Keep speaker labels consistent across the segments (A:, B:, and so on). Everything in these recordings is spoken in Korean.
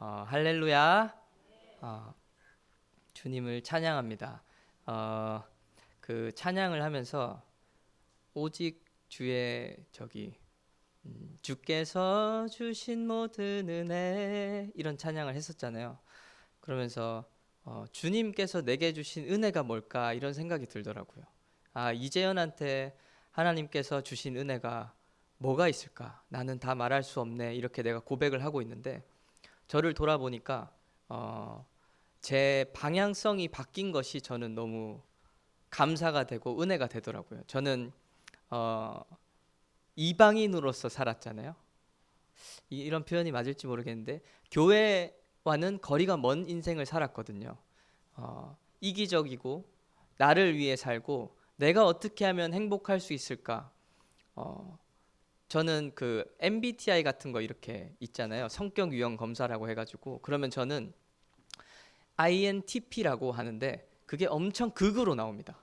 A: 할렐루야. 주님을 찬양합니다. 그 찬양을 하면서 오직 주의 주께서 주신 모든 은혜 이런 찬양을 했었잖아요. 그러면서 주님께서 내게 주신 은혜가 뭘까 이런 생각이 들더라고요. 이재현한테 하나님께서 주신 은혜가 뭐가 있을까? 나는 다 말할 수 없네. 이렇게 내가 고백을 하고 있는데 저를 돌아보니까 제 방향성이 바뀐 것이 저는 너무 감사가 되고 은혜가 되더라고요. 저는 이방인으로서 살았잖아요. 이런 표현이 맞을지 모르겠는데 교회와는 거리가 먼 인생을 살았거든요. 이기적이고 나를 위해 살고 내가 어떻게 하면 행복할 수 있을까? 저는 그 MBTI 같은 거 이렇게 있잖아요. 성격 유형 검사라고 해가지고 그러면 저는 INTP라고 하는데 그게 엄청 극으로 나옵니다.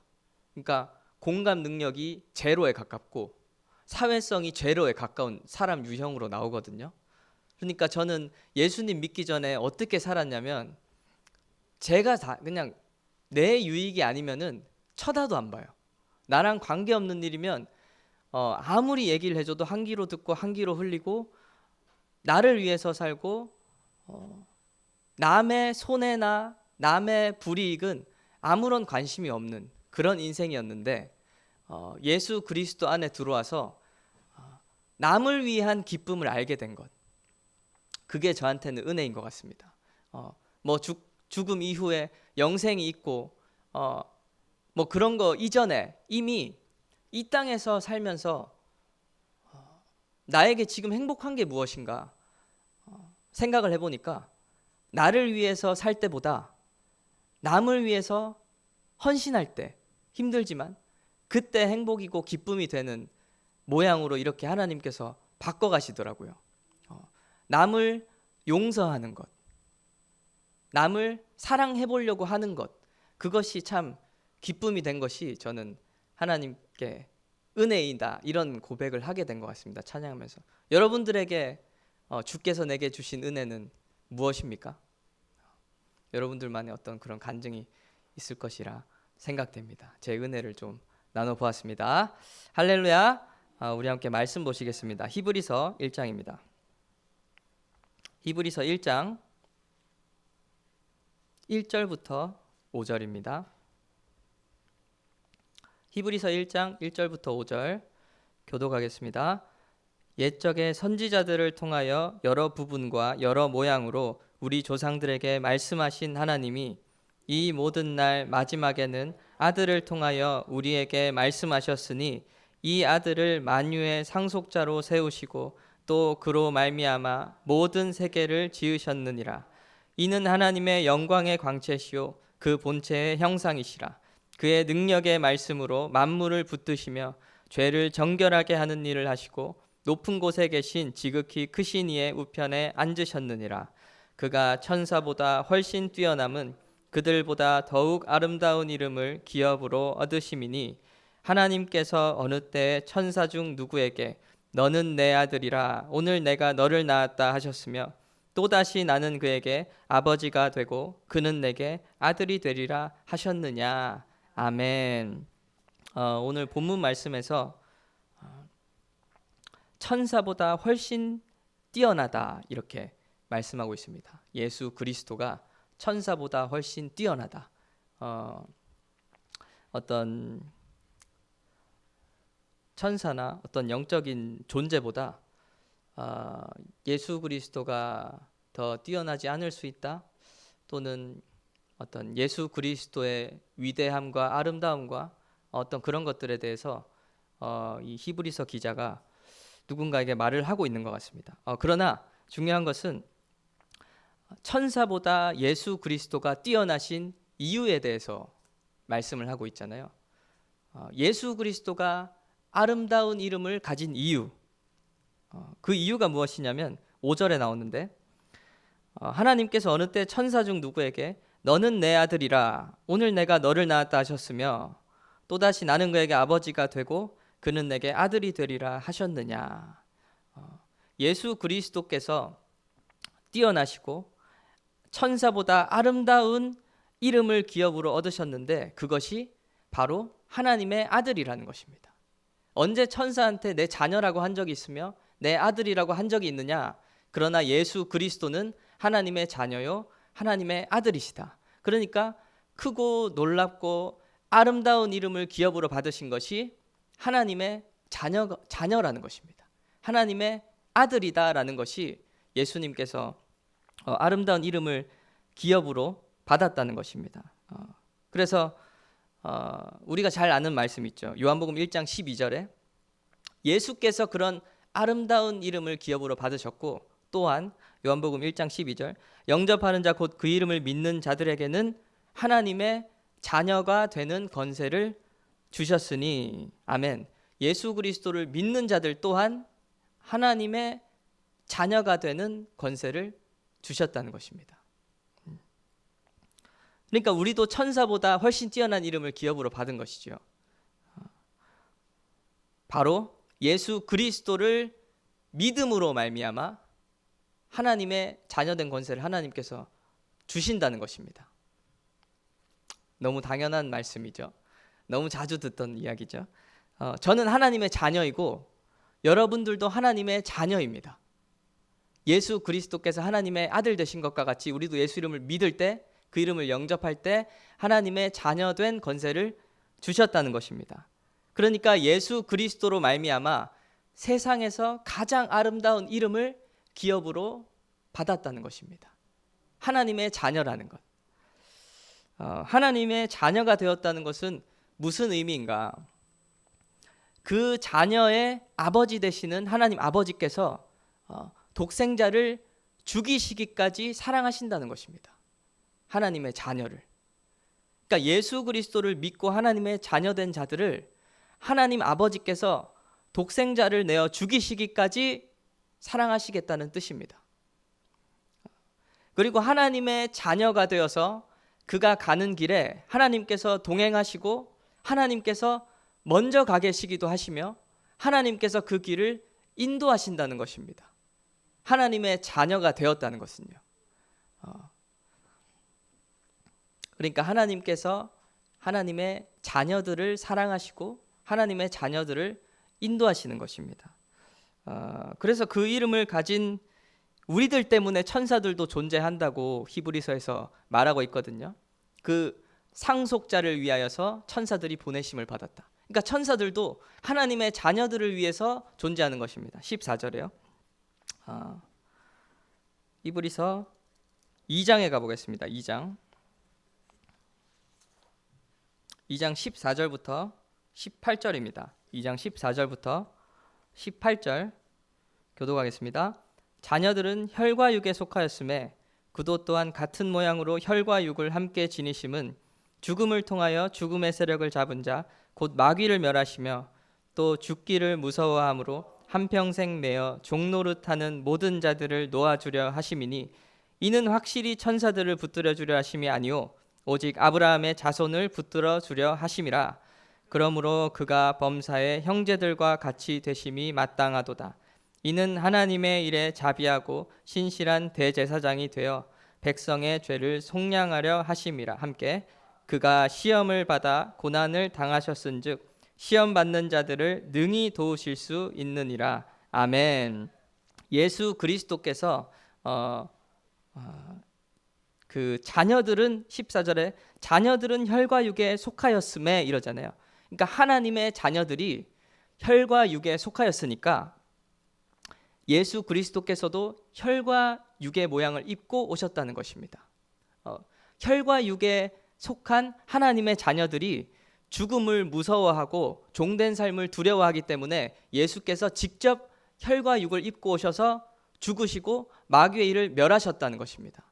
A: 그러니까 공감 능력이 제로에 가깝고 사회성이 제로에 가까운 사람 유형으로 나오거든요. 그러니까 저는 예수님 믿기 전에 어떻게 살았냐면 제가 다 그냥 내 유익이 아니면은 쳐다도 안 봐요. 나랑 관계없는 일이면 아무리 얘기를 해줘도 한 귀로 듣고 한 귀로 흘리고 나를 위해서 살고 남의 손해나 남의 불이익은 아무런 관심이 없는 그런 인생이었는데 예수 그리스도 안에 들어와서 남을 위한 기쁨을 알게 된 것, 그게 저한테는 은혜인 것 같습니다. 뭐 죽음 이후에 영생이 있고 뭐 그런 거 이전에 이미 이 땅에서 살면서 나에게 지금 행복한 게 무엇인가 생각을 해보니까 나를 위해서 살 때보다 남을 위해서 헌신할 때 힘들지만 그때 행복이고 기쁨이 되는 모양으로 이렇게 하나님께서 바꿔가시더라고요. 남을 용서하는 것, 남을 사랑해 보려고 하는 것, 그것이 참 기쁨이 된 것이 저는 하나님께 은혜이다 이런 고백을 하게 된 것 같습니다. 찬양하면서 여러분들에게 주께서 내게 주신 은혜는 무엇입니까? 여러분들만의 어떤 그런 간증이 있을 것이라 생각됩니다. 제 은혜를 좀 나눠보았습니다. 할렐루야. 우리 함께 말씀 보시겠습니다. 히브리서 1장입니다. 히브리서 1장 1절부터 5절입니다. 히브리서 1장 1절부터 5절 교독하겠습니다. 옛적의 선지자들을 통하여 여러 부분과 여러 모양으로 우리 조상들에게 말씀하신 하나님이 이 모든 날 마지막에는 아들을 통하여 우리에게 말씀하셨으니 이 아들을 만유의 상속자로 세우시고 또 그로 말미암아 모든 세계를 지으셨느니라. 이는 하나님의 영광의 광채시요 그 본체의 형상이시라. 그의 능력의 말씀으로 만물을 붙드시며 죄를 정결하게 하는 일을 하시고 높은 곳에 계신 지극히 크신 이의 우편에 앉으셨느니라. 그가 천사보다 훨씬 뛰어남은 그들보다 더욱 아름다운 이름을 기업으로 얻으심이니 하나님께서 어느 때 천사 중 누구에게 너는 내 아들이라 오늘 내가 너를 낳았다 하셨으며 또다시 나는 그에게 아버지가 되고 그는 내게 아들이 되리라 하셨느냐. 아멘. 오늘 본문 말씀에서 천사보다 훨씬 뛰어나다 이렇게 말씀하고 있습니다. 예수 그리스도가 천사보다 훨씬 뛰어나다. 어떤 천사나 어떤 영적인 존재보다 예수 그리스도가 더 뛰어나지 않을 수 있다. 또는 어떤 예수 그리스도의 위대함과 아름다움과 어떤 그런 것들에 대해서 이 히브리서 기자가 누군가에게 말을 하고 있는 것 같습니다. 그러나 중요한 것은 천사보다 예수 그리스도가 뛰어나신 이유에 대해서 말씀을 하고 있잖아요. 예수 그리스도가 아름다운 이름을 가진 이유, 그 이유가 무엇이냐면 5절에 나오는데 하나님께서 어느 때 천사 중 누구에게 너는 내 아들이라 오늘 내가 너를 낳았다 하셨으며 또다시 나는 그에게 아버지가 되고 그는 내게 아들이 되리라 하셨느냐. 예수 그리스도께서 뛰어나시고 천사보다 아름다운 이름을 기업으로 얻으셨는데 그것이 바로 하나님의 아들이라는 것입니다. 언제 천사한테 내 자녀라고 한 적이 있으며 내 아들이라고 한 적이 있느냐? 그러나 예수 그리스도는 하나님의 자녀요 하나님의 아들이시다. 그러니까 크고 놀랍고 아름다운 이름을 기업으로 받으신 것이 하나님의 자녀라는 것입니다. 하나님의 아들이다라는 것이 예수님께서 아름다운 이름을 기업으로 받았다는 것입니다. 그래서 우리가 잘 아는 말씀 있죠. 요한복음 1장 12절에 예수께서 그런 아름다운 이름을 기업으로 받으셨고 또한 요한복음 1장 12절 영접하는 자 곧 그 이름을 믿는 자들에게는 하나님의 자녀가 되는 권세를 주셨으니 아멘. 예수 그리스도를 믿는 자들 또한 하나님의 자녀가 되는 권세를 주셨다는 것입니다. 그러니까 우리도 천사보다 훨씬 뛰어난 이름을 기업으로 받은 것이죠. 바로 예수 그리스도를 믿음으로 말미암아 하나님의 자녀된 권세를 하나님께서 주신다는 것입니다. 너무 당연한 말씀이죠. 너무 자주 듣던 이야기죠. 저는 하나님의 자녀이고 여러분들도 하나님의 자녀입니다. 예수 그리스도께서 하나님의 아들 되신 것과 같이 우리도 예수 이름을 믿을 때 그 이름을 영접할 때 하나님의 자녀된 권세를 주셨다는 것입니다. 그러니까 예수 그리스도로 말미암아 세상에서 가장 아름다운 이름을 기업으로 받았다는 것입니다. 하나님의 자녀라는 것. 하나님의 자녀가 되었다는 것은 무슨 의미인가? 그 자녀의 아버지 되시는 하나님 아버지께서 독생자를 죽이시기까지 사랑하신다는 것입니다. 하나님의 자녀를. 그러니까 예수 그리스도를 믿고 하나님의 자녀된 자들을 하나님 아버지께서 독생자를 내어 죽이시기까지 사랑하시겠다는 뜻입니다. 그리고 하나님의 자녀가 되어서 그가 가는 길에 하나님께서 동행하시고 하나님께서 먼저 가 계시기도 하시며 하나님께서 그 길을 인도하신다는 것입니다. 하나님의 자녀가 되었다는 것은요. 그러니까 하나님께서 하나님의 자녀들을 사랑하시고 하나님의 자녀들을 인도하시는 것입니다. 그래서 그 이름을 가진 우리들 때문에 천사들도 존재한다고 히브리서에서 말하고 있거든요. 그 상속자를 위하여서 천사들이 보내심을 받았다. 그러니까 천사들도 하나님의 자녀들을 위해서 존재하는 것입니다. 14절에요. 히브리서 2장에 가보겠습니다. 2장 14절부터 18절입니다. 2장 14절부터 18절 교독하겠습니다. 자녀들은 혈과 육에 속하였음에 그도 또한 같은 모양으로 혈과 육을 함께 지니심은 죽음을 통하여 죽음의 세력을 잡은 자 곧 마귀를 멸하시며 또 죽기를 무서워함으로 한평생 매어 종노릇하는 모든 자들을 놓아주려 하심이니 이는 확실히 천사들을 붙들어 주려 하심이 아니요 오직 아브라함의 자손을 붙들어 주려 하심이라. 그러므로 그가 범사의 형제들과 같이 되심이 마땅하도다. 이는 하나님의 일에 자비하고 신실한 대제사장이 되어 백성의 죄를 속량하려 하심이라. 함께 그가 시험을 받아 고난을 당하셨은즉 시험 받는 자들을 능히 도우실 수 있느니라. 아멘. 예수 그리스도께서 그 자녀들은 14절에 자녀들은 혈과 육에 속하였음에 이러잖아요. 그러니까 하나님의 자녀들이 혈과 육에 속하였으니까 예수 그리스도께서도 혈과 육의 모양을 입고 오셨다는 것입니다. 혈과 육에 속한 하나님의 자녀들이 죽음을 무서워하고 종된 삶을 두려워하기 때문에 예수께서 직접 혈과 육을 입고 오셔서 죽으시고 마귀의 일을 멸하셨다는 것입니다.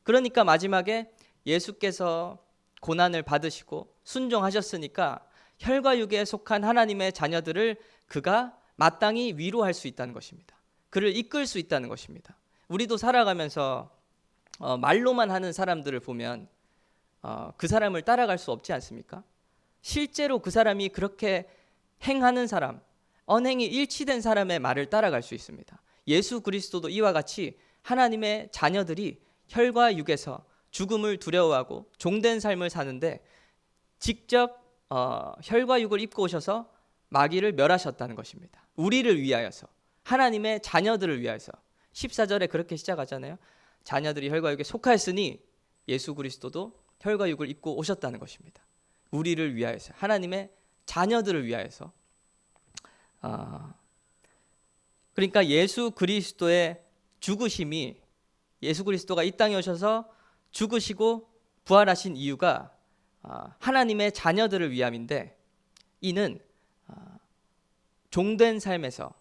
A: 그러니까 마지막에 예수께서 고난을 받으시고 순종하셨으니까 혈과 육에 속한 하나님의 자녀들을 그가 마땅히 위로할 수 있다는 것입니다. 그를 이끌 수 있다는 것입니다. 우리도 살아가면서 말로만 하는 사람들을 보면 그 사람을 따라갈 수 없지 않습니까? 실제로 그 사람이 그렇게 행하는 사람, 언행이 일치된 사람의 말을 따라갈 수 있습니다. 예수 그리스도도 이와 같이 하나님의 자녀들이 혈과 육에서 죽음을 두려워하고 종된 삶을 사는데 직접 혈과 육을 입고 오셔서 마귀를 멸하셨다는 것입니다. 우리를 위하여서, 하나님의 자녀들을 위하여서. 14절에 그렇게 시작하잖아요. 자녀들이 혈과 육에 속하였으니 예수 그리스도도 혈과 육을 입고 오셨다는 것입니다. 우리를 위하여서, 하나님의 자녀들을 위하여서. 그러니까 예수 그리스도의 죽으심이, 예수 그리스도가 이 땅에 오셔서 죽으시고 부활하신 이유가 하나님의 자녀들을 위함인데, 이는 종된 삶에서,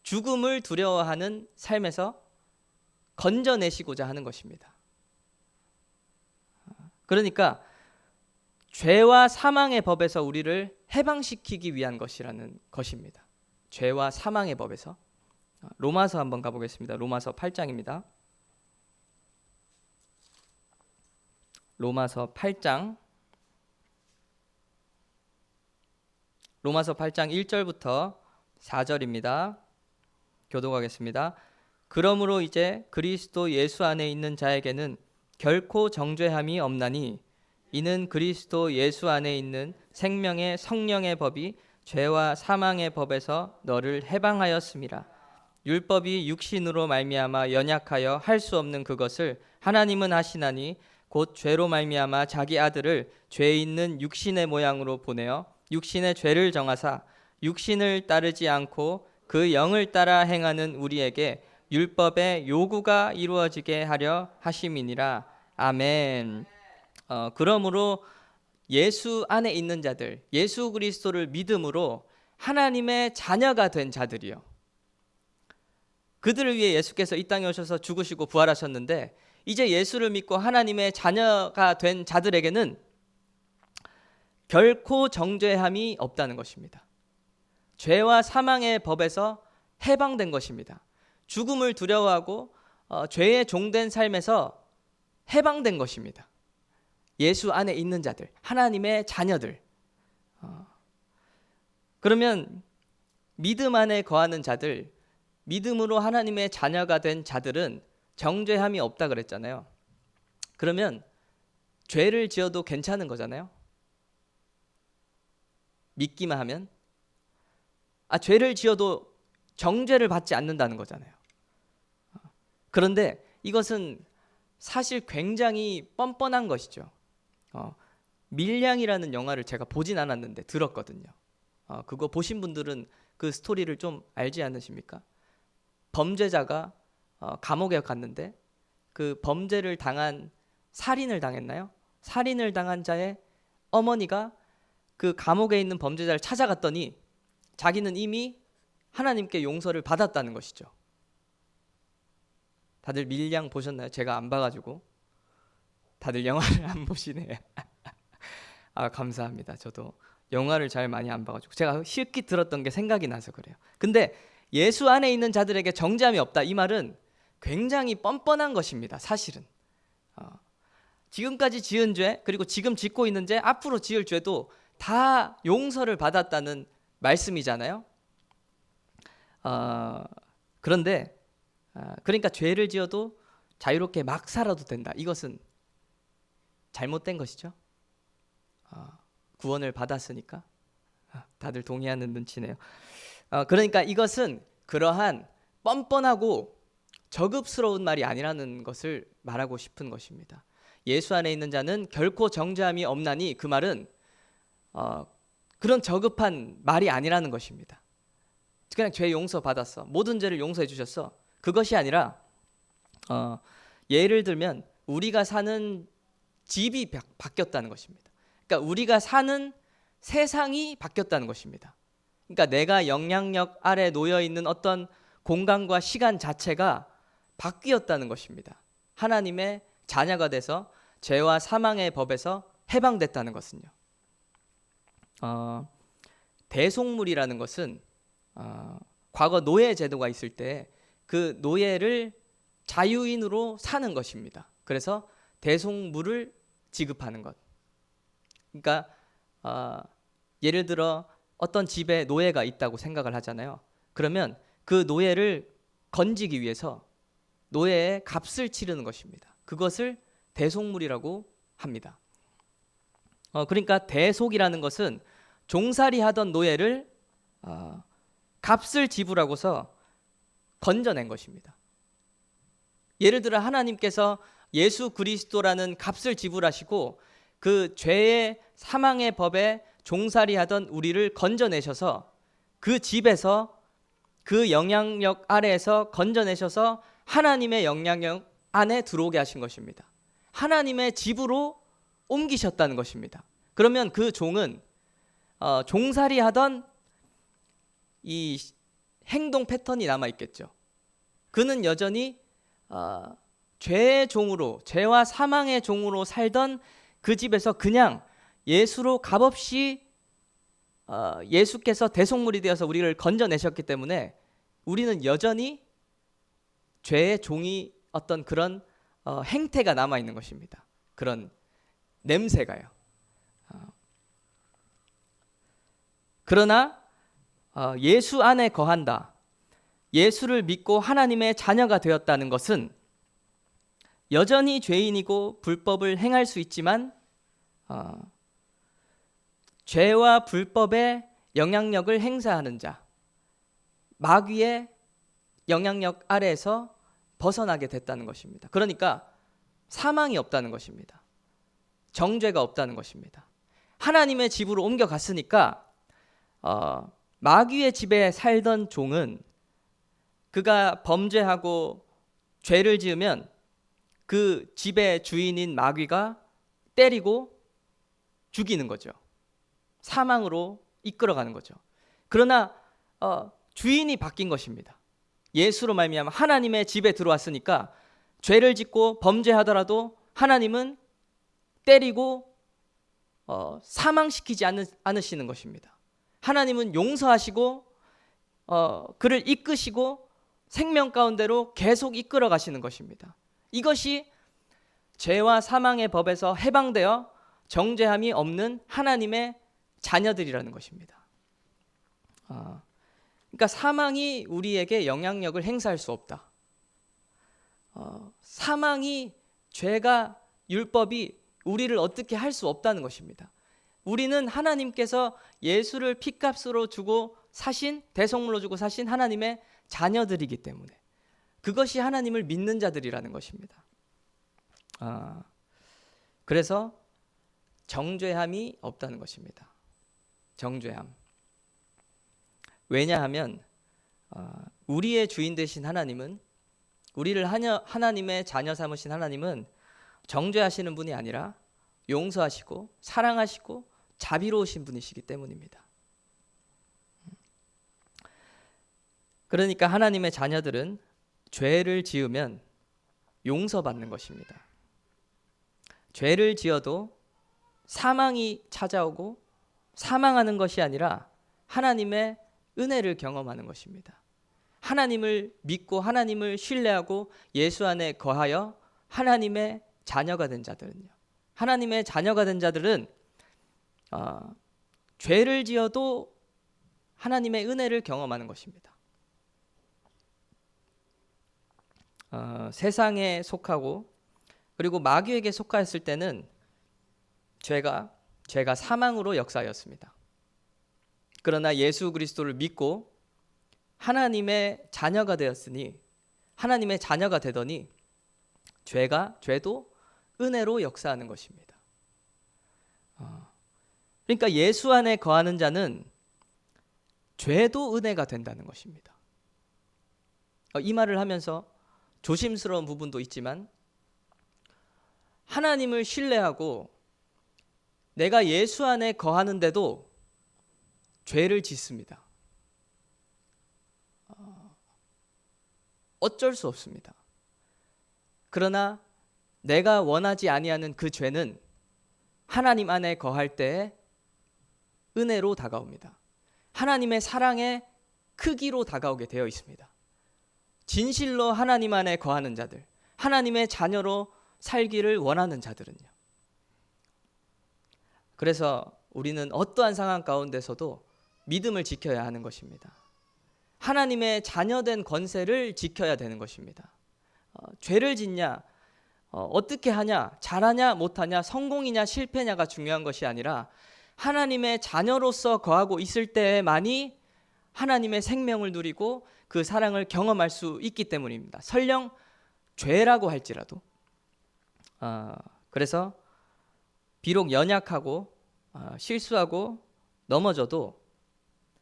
A: 죽음을 두려워하는 삶에서 건져내시고자 하는 것입니다. 그러니까 죄와 사망의 법에서 우리를 해방시키기 위한 것이라는 것입니다. 죄와 사망의 법에서. 로마서 한번 가보겠습니다. 로마서 8장입니다. 로마서 8장 1절부터 4절입니다. 교독하겠습니다. 그러므로 이제 그리스도 예수 안에 있는 자에게는 결코 정죄함이 없나니 이는 그리스도 예수 안에 있는 생명의 성령의 법이 죄와 사망의 법에서 너를 해방하였음이라. 율법이 육신으로 말미암아 연약하여 할 수 없는 그것을 하나님은 하시나니 곧 죄로 말미암아 자기 아들을 죄 있는 육신의 모양으로 보내어 육신의 죄를 정하사 육신을 따르지 않고 그 영을 따라 행하는 우리에게 율법의 요구가 이루어지게 하려 하심이니라. 아멘. 그러므로 예수 안에 있는 자들, 예수 그리스도를 믿음으로 하나님의 자녀가 된 자들이요, 그들을 위해 예수께서 이 땅에 오셔서 죽으시고 부활하셨는데, 이제 예수를 믿고 하나님의 자녀가 된 자들에게는 결코 정죄함이 없다는 것입니다. 죄와 사망의 법에서 해방된 것입니다. 죽음을 두려워하고 죄의 종된 삶에서 해방된 것입니다. 예수 안에 있는 자들, 하나님의 자녀들. 그러면 믿음 안에 거하는 자들, 믿음으로 하나님의 자녀가 된 자들은 정죄함이 없다 그랬잖아요. 그러면 죄를 지어도 괜찮은 거잖아요. 믿기만 하면. 죄를 지어도 정죄를 받지 않는다는 거잖아요. 그런데 이것은 사실 굉장히 뻔뻔한 것이죠. 밀양이라는 영화를 제가 보진 않았는데 들었거든요. 그거 보신 분들은 그 스토리를 좀 알지 않으십니까? 범죄자가 감옥에 갔는데 그 범죄를 당한, 살인을 당했나요? 살인을 당한 자의 어머니가 그 감옥에 있는 범죄자를 찾아갔더니 자기는 이미 하나님께 용서를 받았다는 것이죠. 다들 밀양 보셨나요? 제가 안 봐가지고. 다들 영화를 안 보시네. 감사합니다. 저도 영화를 잘 많이 안 봐가지고 제가 쉽게 들었던 게 생각이 나서 그래요. 근데 예수 안에 있는 자들에게 정죄함이 없다, 이 말은 굉장히 뻔뻔한 것입니다. 사실은 지금까지 지은 죄, 그리고 지금 짓고 있는 죄, 앞으로 지을 죄도 다 용서를 받았다는 말씀이잖아요. 그런데 그러니까 죄를 지어도 자유롭게 막 살아도 된다, 이것은 잘못된 것이죠. 구원을 받았으니까. 다들 동의하는 눈치네요. 그러니까 이것은 그러한 뻔뻔하고 저급스러운 말이 아니라는 것을 말하고 싶은 것입니다. 예수 안에 있는 자는 결코 정죄함이 없나니, 그 말은 그런 저급한 말이 아니라는 것입니다. 그냥 죄 용서 받았어, 모든 죄를 용서해 주셨어, 그것이 아니라 예를 들면 우리가 사는 집이 바뀌었다는 것입니다. 그러니까 우리가 사는 세상이 바뀌었다는 것입니다. 그러니까 내가 영향력 아래 놓여 있는 어떤 공간과 시간 자체가 바뀌었다는 것입니다. 하나님의 자녀가 돼서 죄와 사망의 법에서 해방됐다는 것은요. 대속물이라는 것은 과거 노예 제도가 있을 때 그 노예를 자유인으로 사는 것입니다. 그래서 대속물을 지급하는 것. 그러니까 예를 들어 어떤 집에 노예가 있다고 생각을 하잖아요. 그러면 그 노예를 건지기 위해서 노예의 값을 치르는 것입니다. 그것을 대속물이라고 합니다. 그러니까 대속이라는 것은 종살이 하던 노예를 값을 지불하고서 건져낸 것입니다. 예를 들어 하나님께서 예수 그리스도라는 값을 지불하시고 그 죄의 사망의 법에 종살이하던 우리를 건져내셔서 그 집에서 그 영향력 아래에서 건져내셔서 하나님의 영향력 안에 들어오게 하신 것입니다. 하나님의 집으로 옮기셨다는 것입니다. 그러면 그 종은 종살이하던 이 행동 패턴이 남아 있겠죠. 그는 여전히 죄의 종으로, 죄와 사망의 종으로 살던 그 집에서 그냥 예수로 값없이 예수께서 대속물이 되어서 우리를 건져내셨기 때문에 우리는 여전히 죄의 종이 어떤 그런 행태가 남아 있는 것입니다. 그런 냄새가요. 그러나 예수 안에 거한다. 예수를 믿고 하나님의 자녀가 되었다는 것은 여전히 죄인이고 불법을 행할 수 있지만 죄와 불법의 영향력을 행사하는 자, 마귀의 영향력 아래에서 벗어나게 됐다는 것입니다. 그러니까 사망이 없다는 것입니다. 정죄가 없다는 것입니다. 하나님의 집으로 옮겨갔으니까 마귀의 집에 살던 종은 그가 범죄하고 죄를 지으면 그 집의 주인인 마귀가 때리고 죽이는 거죠. 사망으로 이끌어가는 거죠. 그러나 주인이 바뀐 것입니다. 예수로 말미암아 하나님의 집에 들어왔으니까 죄를 짓고 범죄하더라도 하나님은 때리고 사망시키지 않으시는 것입니다. 하나님은 용서하시고 그를 이끄시고 생명 가운데로 계속 이끌어 가시는 것입니다. 이것이 죄와 사망의 법에서 해방되어 정죄함이 없는 하나님의 자녀들이라는 것입니다. 그러니까 사망이 우리에게 영향력을 행사할 수 없다. 사망이, 죄가, 율법이 우리를 어떻게 할 수 없다는 것입니다. 우리는 하나님께서 예수를 피값으로 주고 사신, 대속물로 주고 사신 하나님의 자녀들이기 때문에 그것이 하나님을 믿는 자들이라는 것입니다. 그래서 정죄함이 없다는 것입니다. 정죄함. 왜냐하면 우리의 주인 되신 하나님은, 우리를 하나님의 자녀 삼으신 하나님은 정죄하시는 분이 아니라 용서하시고 사랑하시고 자비로우신 분이시기 때문입니다. 그러니까 하나님의 자녀들은 죄를 지으면 용서받는 것입니다. 죄를 지어도 사망이 찾아오고 사망하는 것이 아니라 하나님의 은혜를 경험하는 것입니다. 하나님을 믿고 하나님을 신뢰하고 예수 안에 거하여 하나님의 자녀가 된 자들은요. 하나님의 자녀가 된 자들은 죄를 지어도 하나님의 은혜를 경험하는 것입니다. 세상에 속하고 그리고 마귀에게 속하였을 때는 죄가 사망으로 역사하였습니다. 그러나 예수 그리스도를 믿고 하나님의 자녀가 되었으니, 하나님의 자녀가 되더니 죄도 은혜로 역사하는 것입니다. 그러니까 예수 안에 거하는 자는 죄도 은혜가 된다는 것입니다. 이 말을 하면서 조심스러운 부분도 있지만 하나님을 신뢰하고 내가 예수 안에 거하는데도 죄를 짓습니다. 어쩔 수 없습니다. 그러나 내가 원하지 아니하는 그 죄는 하나님 안에 거할 때에 은혜로 다가옵니다. 하나님의 사랑의 크기로 다가오게 되어 있습니다. 진실로 하나님 안에 거하는 자들, 하나님의 자녀로 살기를 원하는 자들은요. 그래서 우리는 어떠한 상황 가운데서도 믿음을 지켜야 하는 것입니다. 하나님의 자녀된 권세를 지켜야 되는 것입니다. 죄를 짓냐, 어떻게 하냐, 잘하냐 못하냐, 성공이냐 실패냐가 중요한 것이 아니라 하나님의 자녀로서 거하고 있을 때만이 하나님의 생명을 누리고 그 사랑을 경험할 수 있기 때문입니다. 설령 죄라고 할지라도. 그래서 비록 연약하고 실수하고 넘어져도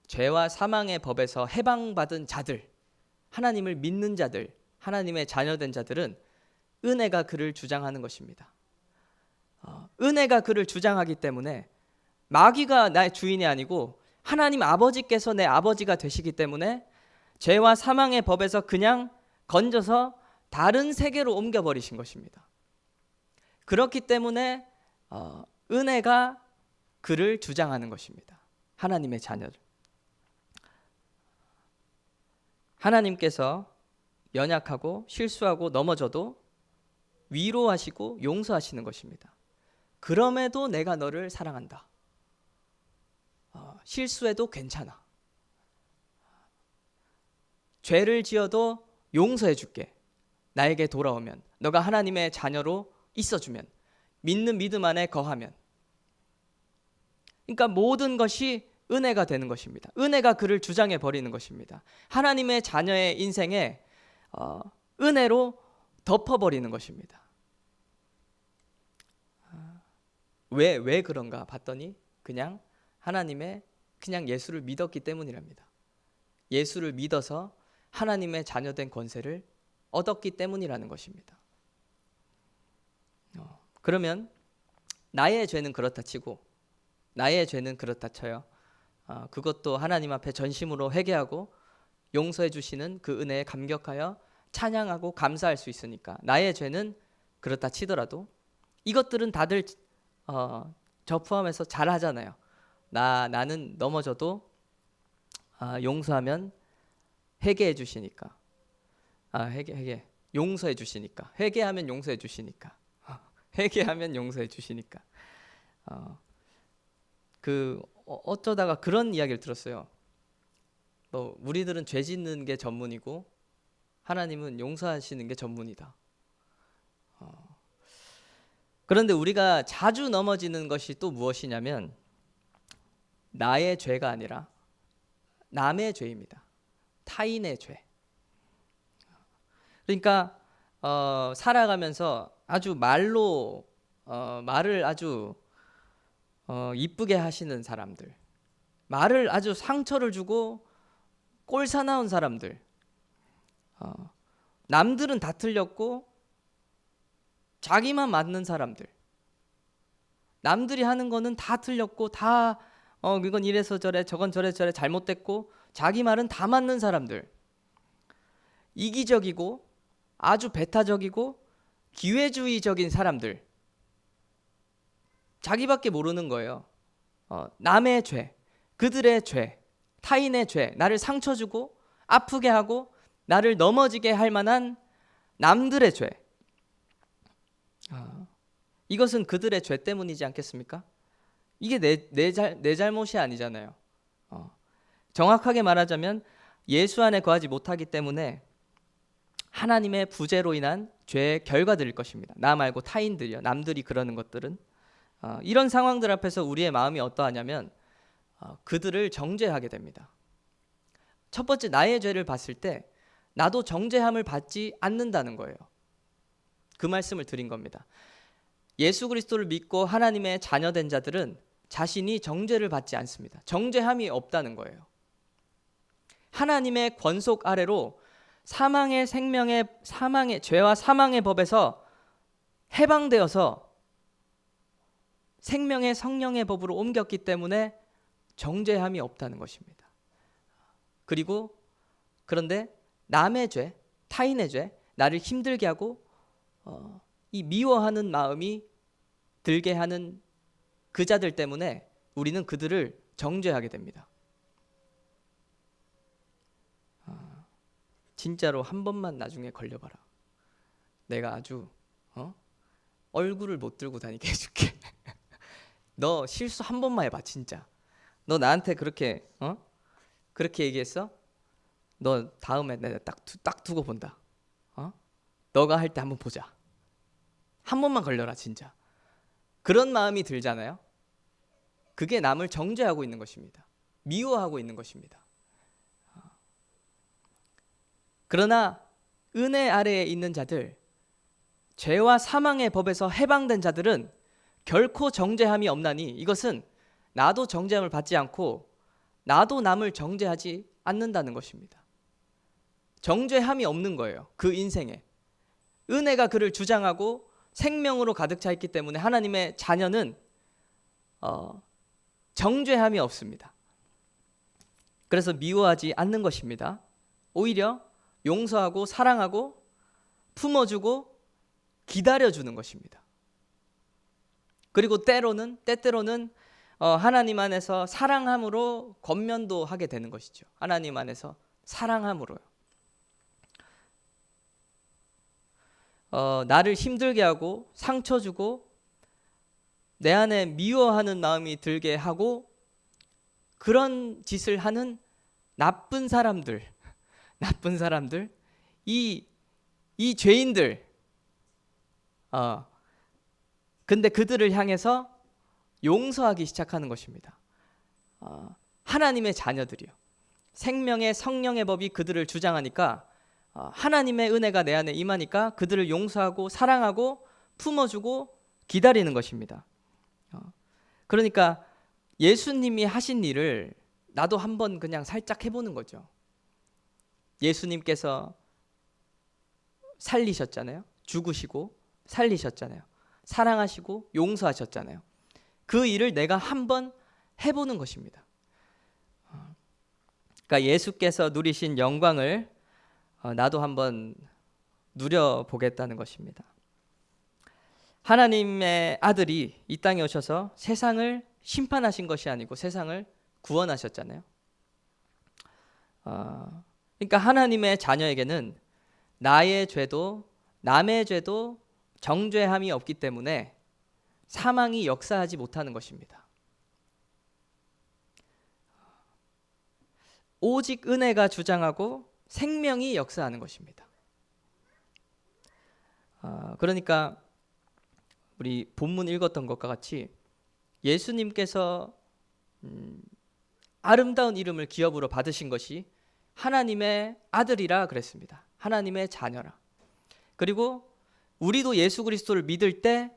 A: 죄와 사망의 법에서 해방받은 자들, 하나님을 믿는 자들, 하나님의 자녀된 자들은 은혜가 그를 주장하는 것입니다. 은혜가 그를 주장하기 때문에 마귀가 나의 주인이 아니고 하나님 아버지께서 내 아버지가 되시기 때문에 죄와 사망의 법에서 그냥 건져서 다른 세계로 옮겨버리신 것입니다. 그렇기 때문에 은혜가 그를 주장하는 것입니다. 하나님의 자녀들. 하나님께서 연약하고 실수하고 넘어져도 위로하시고 용서하시는 것입니다. 그럼에도 내가 너를 사랑한다. 실수해도 괜찮아. 죄를 지어도 용서해 줄게. 나에게 돌아오면, 너가 하나님의 자녀로 있어주면, 믿는 믿음 안에 거하면. 그러니까 모든 것이 은혜가 되는 것입니다. 은혜가 그를 주장해 버리는 것입니다. 하나님의 자녀의 인생에 은혜로 덮어버리는 것입니다. 왜 그런가 봤더니 그냥 예수를 믿었기 때문이랍니다. 예수를 믿어서 하나님의 자녀된 권세를 얻었기 때문이라는 것입니다. 그러면 나의 죄는 그렇다 치고, 나의 죄는 그렇다 쳐요. 그것도 하나님 앞에 전심으로 회개하고 용서해 주시는 그 은혜에 감격하여 찬양하고 감사할 수 있으니까, 나의 죄는 그렇다 치더라도 이것들은 다들 저 포함해서 잘 하잖아요. 나는 넘어져도 용서하면 회개해 주시니까, 회개 용서해 주시니까, 회개하면 용서해 주시니까, 회개하면 용서해 주시니까. 어쩌다가 그런 이야기를 들었어요. 우리들은 죄 짓는 게 전문이고 하나님은 용서하시는 게 전문이다. 그런데 우리가 자주 넘어지는 것이 또 무엇이냐면 나의 죄가 아니라 남의 죄입니다. 타인의 죄. 그러니까 살아가면서 아주 말을 아주 이쁘게 하시는 사람들, 말을 아주 상처를 주고 꼴사나운 사람들, 남들은 다 틀렸고 자기만 맞는 사람들, 남들이 하는 거는 다 틀렸고 다 이건 이래서 저래, 저건 저래 잘못됐고 자기 말은 다 맞는 사람들, 이기적이고 아주 배타적이고 기회주의적인 사람들, 자기밖에 모르는 거예요. 남의 죄, 그들의 죄, 타인의 죄, 나를 상처 주고 아프게 하고 나를 넘어지게 할 만한 남들의 죄, 이것은 그들의 죄 때문이지 않겠습니까? 이게 내 잘못이 아니잖아요. 정확하게 말하자면 예수 안에 거하지 못하기 때문에 하나님의 부재로 인한 죄의 결과들일 것입니다. 나 말고 타인들이요, 남들이 그러는 것들은. 이런 상황들 앞에서 우리의 마음이 어떠하냐면 그들을 정죄하게 됩니다. 첫 번째, 나의 죄를 봤을 때 나도 정죄함을 받지 않는다는 거예요. 그 말씀을 드린 겁니다. 예수 그리스도를 믿고 하나님의 자녀된 자들은 자신이 정죄를 받지 않습니다. 정죄함이 없다는 거예요. 하나님의 권속 아래로 사망의 죄와 사망의 법에서 해방되어서 생명의 성령의 법으로 옮겼기 때문에 정죄함이 없다는 것입니다. 그런데 남의 죄, 타인의 죄, 나를 힘들게 하고 이 미워하는 마음이 들게 하는 그 자들 때문에 우리는 그들을 정죄하게 됩니다. 진짜로 한 번만 나중에 걸려봐라. 내가 아주 얼굴을 못 들고 다니게 해줄게. 너 실수 한 번만 해봐, 진짜. 너 나한테 그렇게 얘기했어? 너 다음에 내가 딱 두고 본다. 너가 할 때 한번 보자. 한 번만 걸려라 진짜. 그런 마음이 들잖아요. 그게 남을 정죄하고 있는 것입니다. 미워하고 있는 것입니다. 그러나 은혜 아래에 있는 자들, 죄와 사망의 법에서 해방된 자들은 결코 정죄함이 없나니 이것은 나도 정죄함을 받지 않고 나도 남을 정죄하지 않는다는 것입니다. 정죄함이 없는 거예요. 그 인생에. 은혜가 그를 주장하고 생명으로 가득 차 있기 때문에 하나님의 자녀는 정죄함이 없습니다. 그래서 미워하지 않는 것입니다. 오히려 용서하고 사랑하고 품어주고 기다려주는 것입니다. 그리고 때때로는 하나님 안에서 사랑함으로 권면도 하게 되는 것이죠. 하나님 안에서 사랑함으로요. 나를 힘들게 하고 상처 주고 내 안에 미워하는 마음이 들게 하고 그런 짓을 하는 나쁜 사람들, 이 죄인들, 근데 그들을 향해서 용서하기 시작하는 것입니다. 하나님의 자녀들이요. 생명의 성령의 법이 그들을 주장하니까 하나님의 은혜가 내 안에 임하니까 그들을 용서하고 사랑하고 품어주고 기다리는 것입니다. 그러니까 예수님이 하신 일을 나도 한번 그냥 살짝 해보는 거죠. 예수님께서 살리셨잖아요. 죽으시고 살리셨잖아요. 사랑하시고 용서하셨잖아요. 그 일을 내가 한번 해보는 것입니다. 그러니까 예수께서 누리신 영광을 나도 한번 누려보겠다는 것입니다. 하나님의 아들이 이 땅에 오셔서 세상을 심판하신 것이 아니고 세상을 구원하셨잖아요. 그러니까 하나님의 자녀에게는 나의 죄도 남의 죄도 정죄함이 없기 때문에 사망이 역사하지 못하는 것입니다. 오직 은혜가 주장하고 생명이 역사하는 것입니다. 그러니까 우리 본문 읽었던 것과 같이 예수님께서 아름다운 이름을 기업으로 받으신 것이 하나님의 아들이라 그랬습니다. 하나님의 자녀라. 그리고 우리도 예수 그리스도를 믿을 때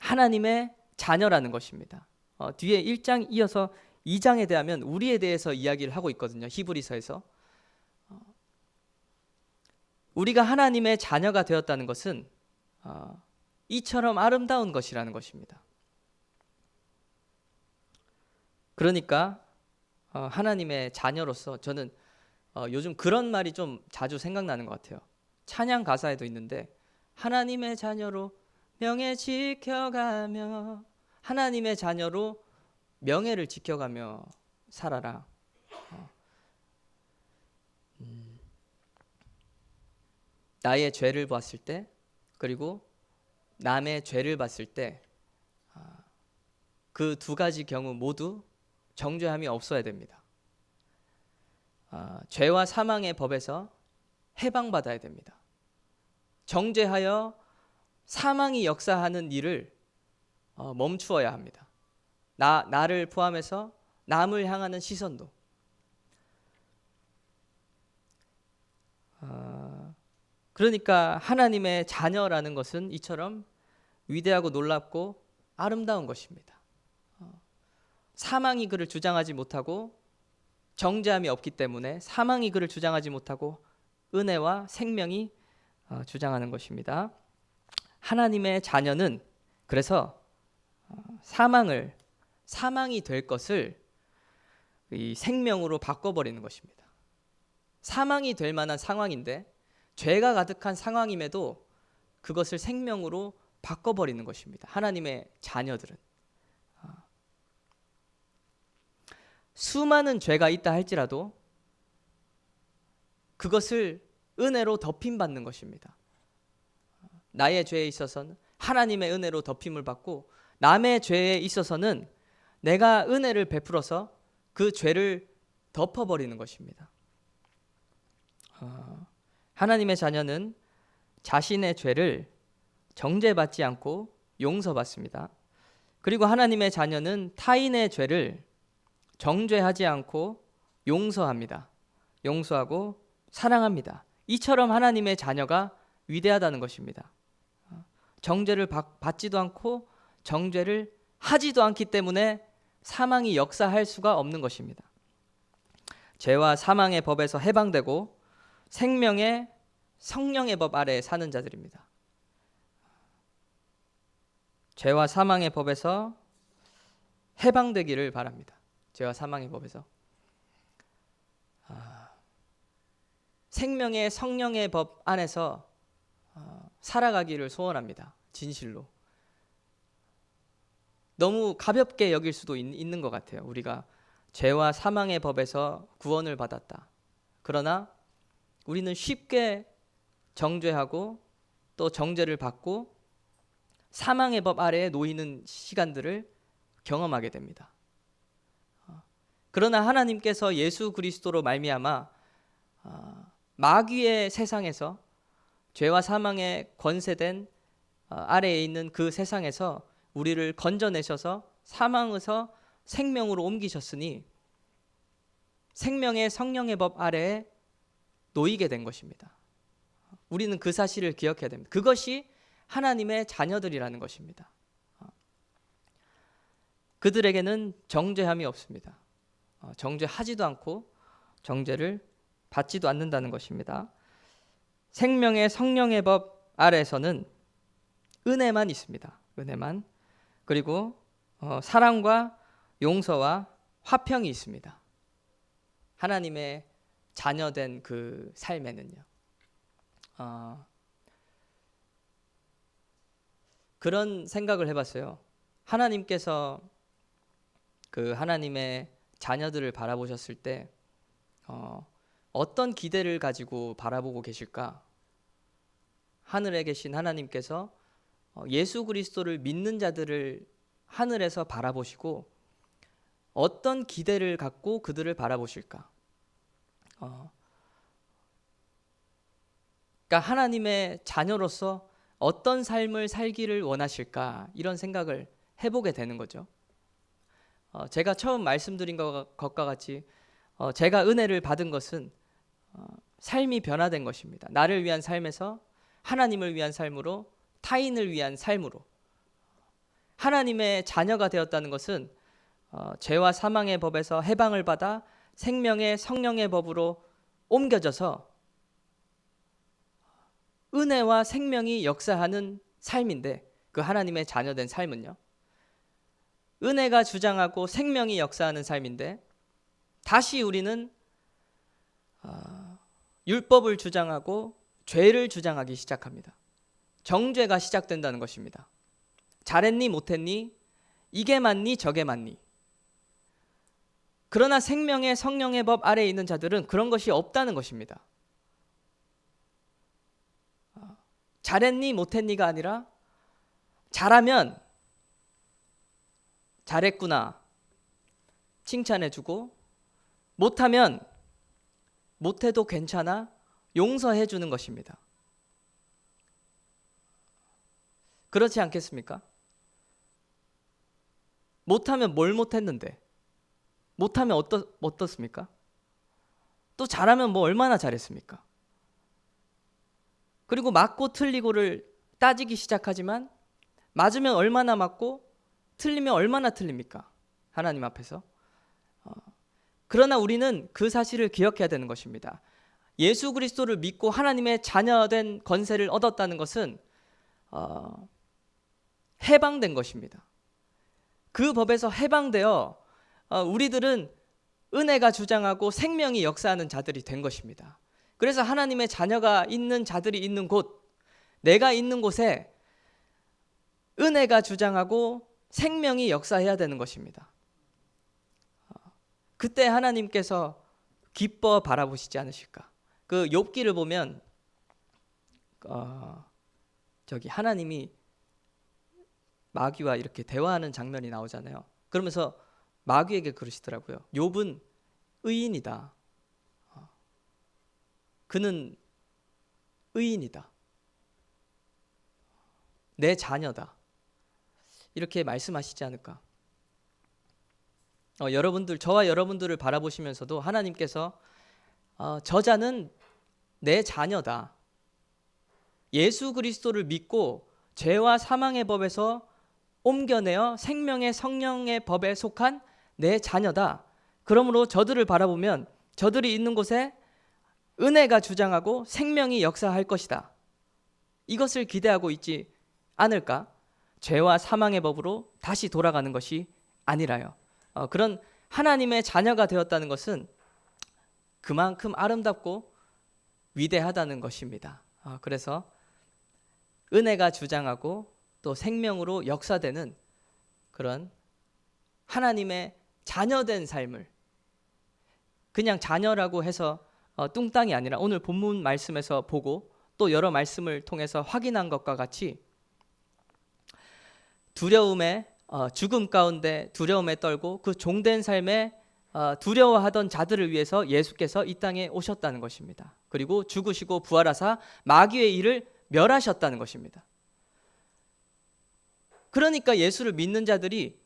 A: 하나님의 자녀라는 것입니다. 뒤에 1장 이어서 2장에 대하면 우리에 대해서 이야기를 하고 있거든요. 히브리서에서. 우리가 하나님의 자녀가 되었다는 것은 이처럼 아름다운 것이라는 것입니다. 그러니까 하나님의 자녀로서 저는 요즘 그런 말이 좀 자주 생각나는 것 같아요. 찬양 가사에도 있는데 하나님의 자녀로 명예 지켜가며 하나님의 자녀로 명예를 지켜가며 살아라. 나의 죄를 봤을 때 그리고 남의 죄를 봤을 때 그 두 가지 경우 모두 정죄함이 없어야 됩니다. 죄와 사망의 법에서 해방받아야 됩니다. 정죄하여 사망이 역사하는 일을 멈추어야 합니다. 나를 포함해서 남을 향하는 시선도. 그러니까 하나님의 자녀라는 것은 이처럼 위대하고 놀랍고 아름다운 것입니다. 사망이 그를 주장하지 못하고 정죄함이 없기 때문에 사망이 그를 주장하지 못하고 은혜와 생명이 주장하는 것입니다. 하나님의 자녀는 그래서 사망이 될 것을 이 생명으로 바꿔버리는 것입니다. 사망이 될 만한 상황인데 죄가 가득한 상황임에도 그것을 생명으로 바꿔버리는 것입니다. 하나님의 자녀들은. 수많은 죄가 있다 할지라도 그것을 은혜로 덮임받는 것입니다. 나의 죄에 있어서는 하나님의 은혜로 덮임을 받고 남의 죄에 있어서는 내가 은혜를 베풀어서 그 죄를 덮어버리는 것입니다. 하나님의 자녀는 자신의 죄를 정죄받지 않고 용서받습니다. 그리고 하나님의 자녀는 타인의 죄를 정죄하지 않고 용서합니다. 용서하고 사랑합니다. 이처럼 하나님의 자녀가 위대하다는 것입니다. 정죄를 받지도 않고 정죄를 하지도 않기 때문에 사망이 역사할 수가 없는 것입니다. 죄와 사망의 법에서 해방되고 생명의 성령의 법 아래에 사는 자들입니다. 죄와 사망의 법에서 해방되기를 바랍니다. 죄와 사망의 법에서 생명의 성령의 법 안에서 살아가기를 소원합니다. 진실로. 너무 가볍게 여길 수도 있는 것 같아요. 우리가 죄와 사망의 법에서 구원을 받았다. 그러나 우리는 쉽게 정죄하고 또 정죄를 받고 사망의 법 아래에 놓이는 시간들을 경험하게 됩니다. 그러나 하나님께서 예수 그리스도로 말미암아 마귀의 세상에서 죄와 사망에 권세된 아래에 있는 그 세상에서 우리를 건져내셔서 사망에서 생명으로 옮기셨으니 생명의 성령의 법 아래에 놓이게 된 것입니다. 우리는 그 사실을 기억해야 됩니다. 그것이 하나님의 자녀들이라는 것입니다. 그들에게는 정죄함이 없습니다. 정죄하지도 않고 정죄를 받지도 않는다는 것입니다. 생명의 성령의 법 아래에서는 은혜만 있습니다. 은혜만. 그리고 사랑과 용서와 화평이 있습니다. 하나님의 자녀된 그 삶에는요. 그런 생각을 해봤어요. 하나님께서 그 하나님의 자녀들을 바라보셨을 때 어떤 기대를 가지고 바라보고 계실까? 하늘에 계신 하나님께서 예수 그리스도를 믿는 자들을 하늘에서 바라보시고 어떤 기대를 갖고 그들을 바라보실까? 그러니까 하나님의 자녀로서 어떤 삶을 살기를 원하실까? 이런 생각을 해보게 되는 거죠. 제가 처음 말씀드린 것과 같이 제가 은혜를 받은 것은 삶이 변화된 것입니다. 나를 위한 삶에서 하나님을 위한 삶으로, 타인을 위한 삶으로. 하나님의 자녀가 되었다는 것은 죄와 사망의 법에서 해방을 받아 생명의 성령의 법으로 옮겨져서 은혜와 생명이 역사하는 삶인데, 그 하나님의 자녀된 삶은요, 은혜가 주장하고 생명이 역사하는 삶인데 다시 우리는 율법을 주장하고 죄를 주장하기 시작합니다. 정죄가 시작된다는 것입니다. 잘했니 못했니? 이게 맞니 저게 맞니? 그러나 생명의 성령의 법 아래에 있는 자들은 그런 것이 없다는 것입니다. 잘했니 못했니가 아니라 잘하면 잘했구나 칭찬해주고, 못하면 못해도 괜찮아 용서해 주는 것입니다. 그렇지 않겠습니까? 못하면 뭘 못했는데, 못하면 어떻습니까? 또 잘하면 뭐 얼마나 잘했습니까? 그리고 맞고 틀리고를 따지기 시작하지만 맞으면 얼마나 맞고 틀리면 얼마나 틀립니까? 하나님 앞에서. 그러나 우리는 그 사실을 기억해야 되는 것입니다. 예수 그리스도를 믿고 하나님의 자녀된 권세를 얻었다는 것은 해방된 것입니다. 그 법에서 해방되어 우리들은 은혜가 주장하고 생명이 역사하는 자들이 된 것입니다. 그래서 하나님의 자녀가 있는 자들이 있는 곳, 내가 있는 곳에 은혜가 주장하고 생명이 역사해야 되는 것입니다. 그때 하나님께서 기뻐 바라보시지 않으실까? 그 욥기를 보면 하나님이 마귀와 이렇게 대화하는 장면이 나오잖아요. 그러면서 마귀에게 그러시더라고요. 욥은 의인이다. 그는 의인이다. 내 자녀다. 이렇게 말씀하시지 않을까? 여러분들, 저와 여러분들을 바라보시면서도 하나님께서 저자는 내 자녀다. 예수 그리스도를 믿고 죄와 사망의 법에서 옮겨내어 생명의 성령의 법에 속한 내 자녀다. 그러므로 저들을 바라보면 저들이 있는 곳에 은혜가 주장하고 생명이 역사할 것이다. 이것을 기대하고 있지 않을까? 죄와 사망의 법으로 다시 돌아가는 것이 아니라요. 그런 하나님의 자녀가 되었다는 것은 그만큼 아름답고 위대하다는 것입니다. 그래서 은혜가 주장하고 또 생명으로 역사되는 그런 하나님의 자녀된 삶을, 그냥 자녀라고 해서 뚱땅이 아니라 오늘 본문 말씀에서 보고 또 여러 말씀을 통해서 확인한 것과 같이 두려움에 죽음 가운데 두려움에 떨고 그 종된 삶에 두려워하던 자들을 위해서 예수께서 이 땅에 오셨다는 것입니다. 그리고 죽으시고 부활하사 마귀의 일을 멸하셨다는 것입니다. 그러니까 예수를 믿는 자들이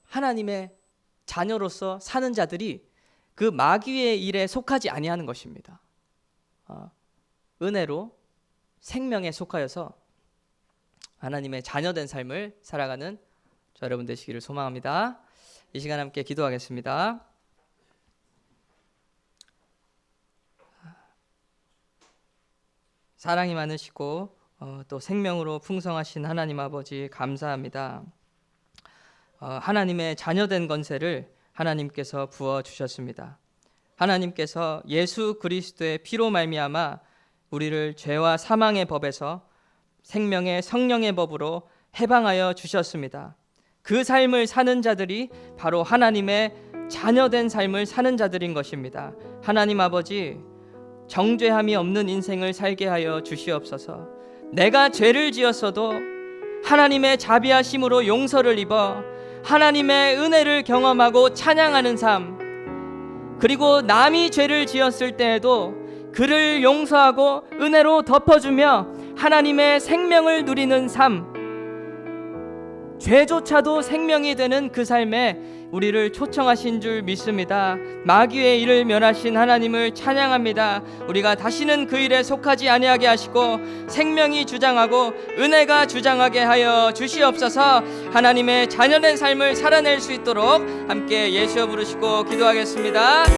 A: 하나님의 자녀로서 사는 자들이 그 마귀의 일에 속하지 아니하는 것입니다. 은혜로 생명에 속하여서 하나님의 자녀된 삶을 살아가는 저 여러분 되시기를 소망합니다. 이 시간 함께 기도하겠습니다. 사랑이 많으시고 또 생명으로 풍성하신 하나님 아버지 감사합니다. 하나님의 자녀된 권세를 하나님께서 부어주셨습니다. 하나님께서 예수 그리스도의 피로 말미암아 우리를 죄와 사망의 법에서 생명의 성령의 법으로 해방하여 주셨습니다. 그 삶을 사는 자들이 바로 하나님의 자녀된 삶을 사는 자들인 것입니다. 하나님 아버지, 정죄함이 없는 인생을 살게 하여 주시옵소서. 내가 죄를 지었어도 하나님의 자비하심으로 용서를 입어 하나님의 은혜를 경험하고 찬양하는 삶, 그리고 남이 죄를 지었을 때에도 그를 용서하고 은혜로 덮어주며 하나님의 생명을 누리는 삶, 죄조차도 생명이 되는 그 삶에 우리를 초청하신 줄 믿습니다. 마귀의 일을 멸하신 하나님을 찬양합니다. 우리가 다시는 그 일에 속하지 아니하게 하시고 생명이 주장하고 은혜가 주장하게 하여 주시옵소서. 하나님의 자녀된 삶을 살아낼 수 있도록 함께 예수여 부르시고 기도하겠습니다.